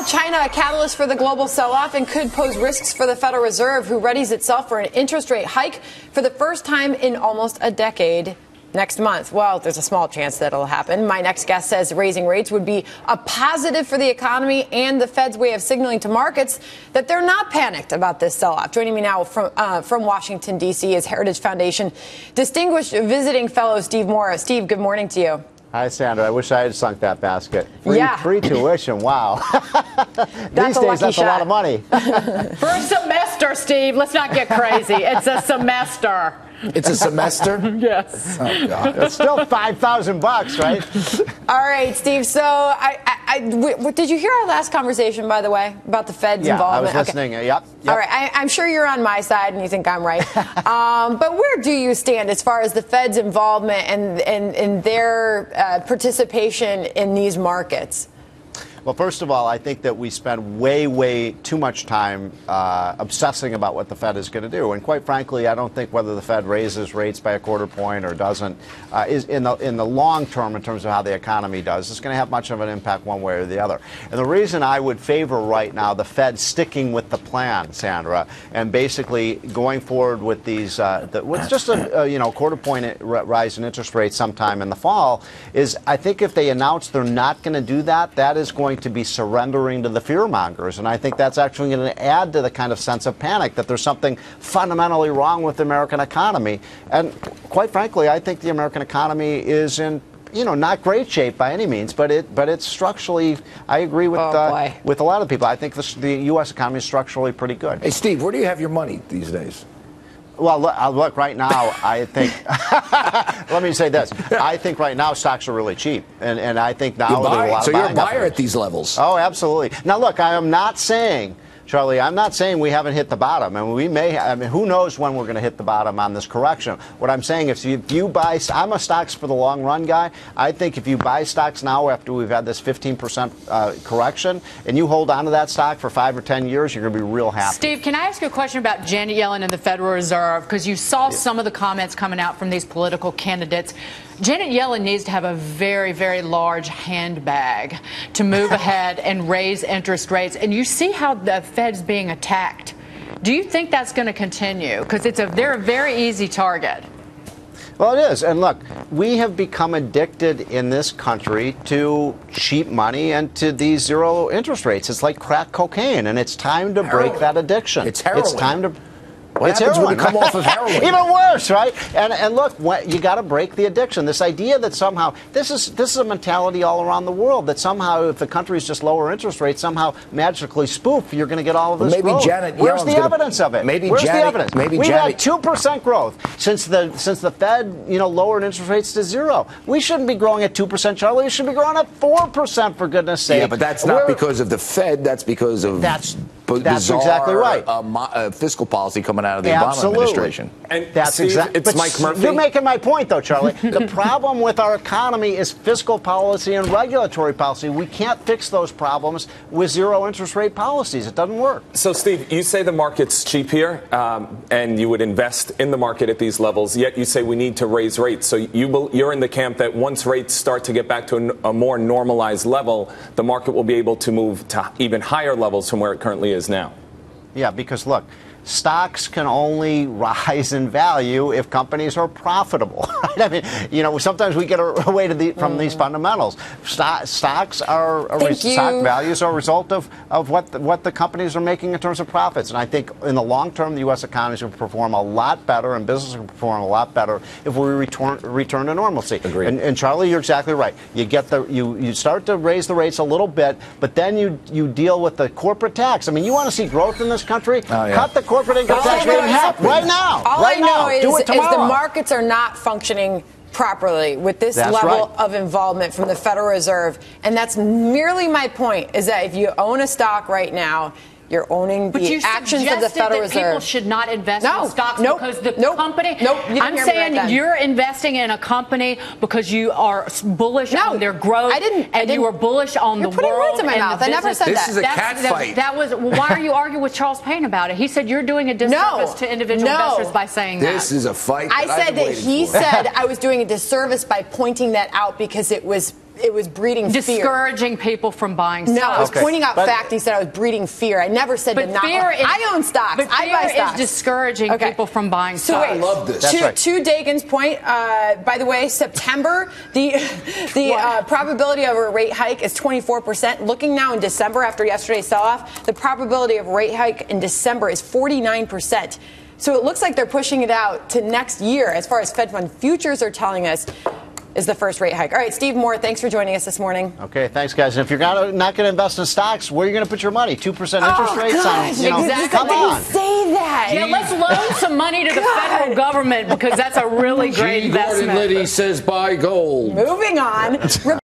China a catalyst for the global sell-off and could pose risks for the Federal Reserve, who readies itself for an interest rate hike for the first time in almost a decade next month? Well, there's a small chance that it'll happen. My next guest says raising rates would be a positive for the economy and the Fed's way of signaling to markets that they're not panicked about this sell-off. Joining me now from Washington, D.C. is Heritage Foundation Distinguished Visiting Fellow Steve Morris. Steve, good morning to you. Hi, Sandra. I wish I had sunk that basket. Free tuition. Wow. These days, that's a lot of money. For a semester, Steve. Let's not get crazy. It's a semester. It's a semester? Yes. Oh, God. It's still $5,000, right? All right, Steve. So did you hear our last conversation, by the way, about the Fed's involvement? I was listening. Okay. Yep. All right. I'm sure you're on my side and you think I'm right. But where do you stand as far as the Fed's involvement and their participation in these markets? Well, first of all, I think that we spend way too much time obsessing about what the Fed is going to do. And quite frankly, I don't think whether the Fed raises rates by a quarter point or doesn't is in the long term, in terms of how the economy does, it's going to have much of an impact one way or the other. And the reason I would favor right now the Fed sticking with the plan, Sandra, and basically going forward with these with just a quarter point rise in interest rates sometime in the fall is, I think if they announce they're not going to do that, that is going to be surrendering to the fearmongers. And I think that's actually going to add to the kind of sense of panic that there's something fundamentally wrong with the American economy. And quite frankly, I think the American economy is in not great shape by any means, but it's structurally, I agree with a lot of people. I think the U.S. economy is structurally pretty good. Hey, Steve, where do you have your money these days? Well, look, right now, I think, let me say this. I think right now stocks are really cheap. And I think now there's a lot of So you're a buyer efforts at these levels? Oh, absolutely. Now, look, I am not saying, Charlie, I'm not saying we haven't hit the bottom. And we may, who knows when we're going to hit the bottom on this correction. What I'm saying is if you buy, I'm a stocks for the long run guy. I think if you buy stocks now after we've had this 15% correction and you hold on to that stock for 5 or 10 years, you're going to be real happy. Steve, can I ask you a question about Janet Yellen and the Federal Reserve? Because you saw some of the comments coming out from these political candidates. Janet Yellen needs to have a very very handbag to move ahead and raise interest rates. And you see how the Fed's being attacked. Do you think that's going to continue? Because they're a very easy target. Well, it is. And look, we have become addicted in this country to cheap money and to these zero interest rates. It's like crack cocaine, and it's time to break that addition. It's heroin. It's time to... What happens when you come off of heroin? Even worse, right? And look, you got to break the addiction. This idea that somehow this is a mentality all around the world, that somehow if the country's just lower interest rates, somehow magically spoof, you're going to get all of this growth. Where's the evidence of it? Where's the evidence? We've had 2% growth since the Fed lowered interest rates to zero. We shouldn't be growing at 2%, Charlie. We should be growing at 4%, for goodness sake. Yeah, but that's not because of the Fed. That's because of that's bizarre, exactly right. Fiscal policy coming out of the Obama administration. And that's exactly. It's Mike Murphy. You're making my point, though, Charlie. The problem with our economy is fiscal policy and regulatory policy. We can't fix those problems with zero interest rate policies. It doesn't work. So, Steve, you say the market's cheap here, and you would invest in the market at these levels. Yet you say we need to raise rates. So you're in the camp that once rates start to get back to a more normalized level, the market will be able to move to even higher levels from where it currently is now. Yeah, because look, stocks can only rise in value if companies are profitable. Right? I mean, sometimes we get away from these fundamentals. Stocks are stock values are a result of what the companies are making in terms of profits. And I think in the long term, the U.S. economy will perform a lot better, and business will perform a lot better if we return to normalcy. Agreed. And Charlie, you're exactly right. You start to raise the rates a little bit, but then you deal with the corporate tax. I mean, you want to see growth in this country? Oh, yeah. Cut the corporate income tax rate in half right now. All I know is the markets are not functioning properly with this level of involvement from the Federal Reserve. And that's merely my point, is that if you own a stock right now, you're owning the actions of the Federal Reserve. People should not invest in stocks because the company. I'm saying you're investing in a company because you are bullish on their growth. And you are bullish on the world. You're putting words in my mouth. I never said that. This is a cat fight. Why are you arguing with Charles Payne about it? He said you're doing a disservice to individual investors by saying that. This is a fight. I said that he said I was doing a disservice by pointing that out because it was it was breeding fear. Discouraging people from buying stocks. No, I was pointing out fact. He said I was breeding fear. I never said to not. I own stocks. But I buy stocks. Is discouraging people from buying stocks. Wait, I love this. To Dagen's point, by the way, September, the probability of a rate hike is 24%. Looking now in December after yesterday's sell-off, the probability of a rate hike in December is 49%. So it looks like they're pushing it out to next year, as far as Fed Fund futures are telling us, is the first rate hike. All right, Steve Moore, thanks for joining us this morning. Okay, thanks, guys. And if you're not going to invest in stocks, where are you going to put your money? 2% interest rates on, exactly. Come on. Say that. Yeah, let's loan some money to the federal government because that's a really great investment. Gordon Liddy says buy gold. Moving on.